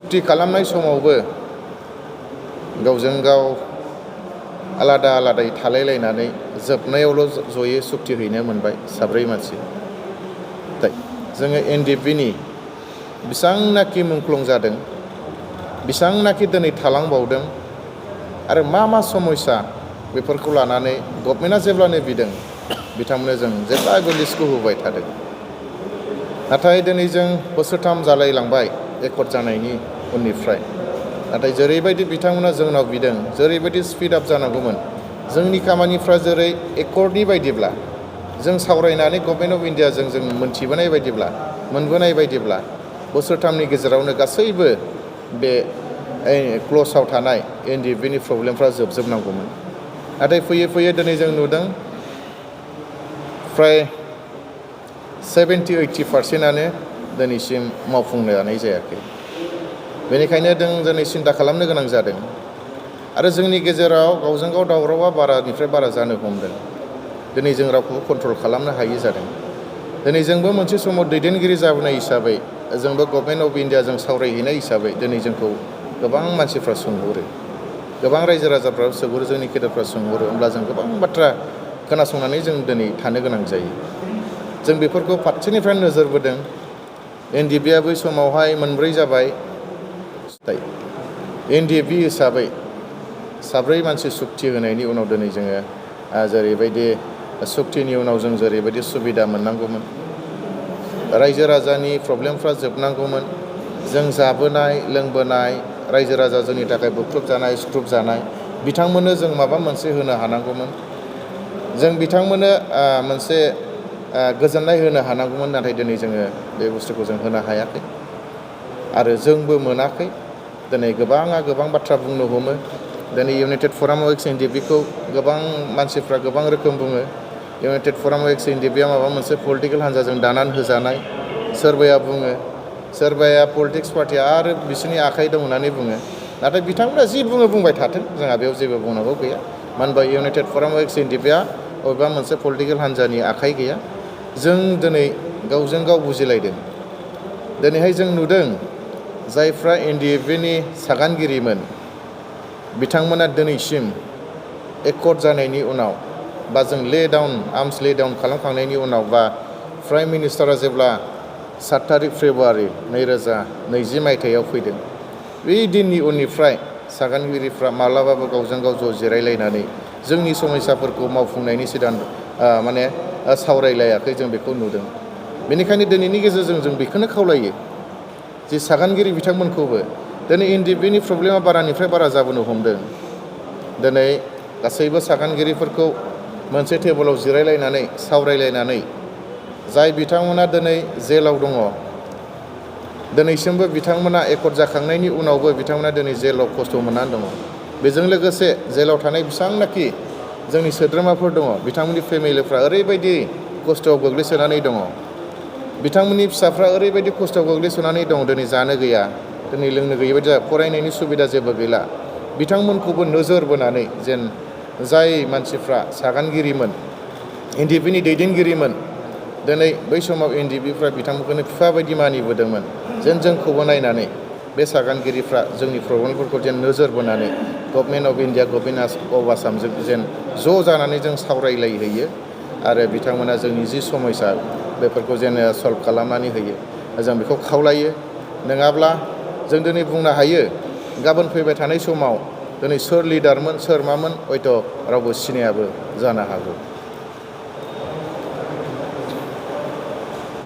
सुक्ति खालामनाय समावबो गावजों गाव आलादा आलादायै थालायलायनानै जोबनायावल' जयै सुक्ति हैनो मोनबाय साब्रै मानसि। जोङो एनडिएफबिनि बेसांनाखि मुंख्लं जादों, बेसांनाखि दिनै थालांबावदों आरो मा समस्या बेफोरखौ लानानै गभर्नमेन्टआ जेब्लानो बिदों बिथांमोननो जों जेब्लाबो लिस्टखौ होबाय थादों। नाथाय दिनै जों बोसोरथाम जालायलांबाय एकर्ड जानायनि उननिफ्राय। नाथाय जेरैबायदि बिथांमोना जोंनाव बिदों, जेरैबायदि स्पिड आप जानांगौमोन, जोंनि खामानिफ्रा जेरै एकर्डनि बायदिब्ला जों सावरायनानै गभर्नमेन्ट अफ इन्डियाजों जों मोनथिबोनाय बायदिब्ला मोनबोनाय बायदिब्ला बोसोरथामनि गेजेरावनो गासैबो बे क्ल'जआव थानाय एनडिएफबिनि प्रब्लेमफ्रा जोबजोबनांगौमोन। नाथाय फैयै फैयै दिनै जों नुदों फ्राय 70-80% दिनैसिम मावफुंनो हानाय जायाखै। बेनिखायनो जों दिनै सिन्था खालामनो गोनां जादों आरो जोंनि गेजेराव गावजों गाव दावरावा बारानिफ्राय बारा जानो हमदों। दिनै जों रावखौबो कन्ट्रल खालामनो हायि जादों। दिनै जोंबो मोनसे समाव दैदेनगिरि जाबोनाय हिसाबै, जोंबो गभर्नमेन्ट अफ इन्डियाजों सावरायहैनाय हिसाबै दिनै जोंखौ गोबां मानसिफ्रा सोंहरो, गोबां रायजो राजाफ्रा सोंहरो, जोंनि गेदेरफ्रा सोंहरो। होमब्ला जों गोबां बाथ्रा खोनासंनानै जों दिनै थानो गोनां जायो। जों बेफोरखौ फारसेनिफ्राय नोजोर बोदों। एनडिएफबिआ बै समावहाय मोनब्रै जाबाय। एनडिएफबि हिसाबै साब्रै मानसि सुक्ति होनायनि उनाव दिनै जोङो जेरैबायदि सुक्तिनि उनाव जों जेरैबायदि सुबिदा मोननांगौमोन, रायजो राजानि प्रब्लेमफ्रा जोबनांगौमोन, जों जाबोनाय लोंबोनाय रायजो राजा जोंनि थाखाय बुख्रुब जानाय सुख्रुब जानाय बिथांमोननो जों माबा मोनसे होनो हानांगौमोन, जों बिथांमोननो मोनसे गोजोननाय होनो हानांगौमोन। नाथाय दिनै जोङो बे बुस्थुखौ जों होनो हायाखै आरो जोंबो मोनाखै। दिनै गोबां बाथ्रा बुंनो हमो। दिनै इउनाइटेड फराम अफ एक्स एनडिएफबिखौ गोबां मानसिफ्रा गोबां रोखोम बुङो। इउनाइटेड फराम अफ एक्स एनडिएफबिआ माबा मोनसे पलिटिकेल हान्जाजों दानानै होजानाय सोरबाया बुङो, सोरबाया पलिटिक्स पार्टिया आरो बिसोरनि आखाइ दं होननानै बुङो। नाथाय बिथांमोना जि बुङो बुंबाय थाथों, जोंहा बेयाव जेबो बुंनांगौ गैया। मानो होनबा इउनाइटेड फराम अफ एक्स एनडिएफबिआ बबेबा मोनसे पलिटिकेल हान्जानि आखाइ गैया। जों दिनै गावजों गाव बुजिलायदों। दिनैहाय जों नुदों जायफ्रा एनडिएफबिनि सागानगिरिमोन बिथांमोना दिनैसिम एकर्ड जानायनि उनाव बा जों आर्मस ले डाउन खालामखांनायनि उनाव बा प्राइम मिनिस्टारा जेब्ला 7 तारिख फेब्रुवारि 2020 मायथाइयाव फैदों, बे दिननि उननिफ्राय सागानगिरिफ्रा माब्लाबाबो गावजों गाव ज' जिरायलायनानै जोंनि समस्याफोरखौ मावफुंनायनि सावरायलायाखै। जों बेखौ नुदों। बेनिखायनो दिनैनि गेजेरजों जों बेखौनो खावलायो जे सागानगिरि बिथांमोनखौबो दिनै एनडिएफबिनि प्रब्लेमा बारानिफ्राय बारा जाबोनो हमदों। दिनै गासैबो सागानगिरिफोरखौ मोनसे टेबोलाव जिरायलायनानै सावरायलायनानै जाय बिथांमोना दिनै जेलाव दङ, दिनैसिमबो बिथांमोना एकर्ड जाखांनायनि उनावबो बिथांमोना दिनै जेलाव खस्थ' मोननानै दङ। बेजों लोगोसे जेलाव थानाय बेसेबांनाखि जोंनि सोद्रोमाफोर दङ, बिथांमोननि फेमिलिफ्रा ओरैबायदि खस्थ'आव गोग्लैसोनानै दङ, बिथांमोननि फिसाफ्रा ओरैबायदि खस्थ'आव गोग्लैसोनानै दङ, दिनै जानो गैया, दिनै लोंनो गैयि बायदि फरायनायनि सुबिदा जेबो गैला। बिथांमोनखौबो नोजोर बोनानै जेन जाय मानसिफ्रा सागानगिरिमोन, एनडिएफबिनि दैदेनगिरिमोन, दिनै बै समाव एनडिएफबिफ्रा बिथांमोनखौनो बिफा बायदि मानिबोदोंमोन, जेन जोंखौबो नायनानै बे सागानगिरिफ्रा जोंनि प्रब्लेमफोरखौ जेन नोजोर बोनानै government of India, government of आसामजों जेन ज' जानानै जों सावरायलायहैयो आरो बिथांमोना जोंनि जि समस्या बेफोरखौ जेन सल्भ खालामनानै होयो, जों बेखौ खावलायो। नङाब्ला जों दिनै बुंनो हायो गाबोन फैबाय थानाय समाव दिनै सोर लिडारमोन सोर मामोन हयथ' रावबो सिनायाबो जानो हागौ।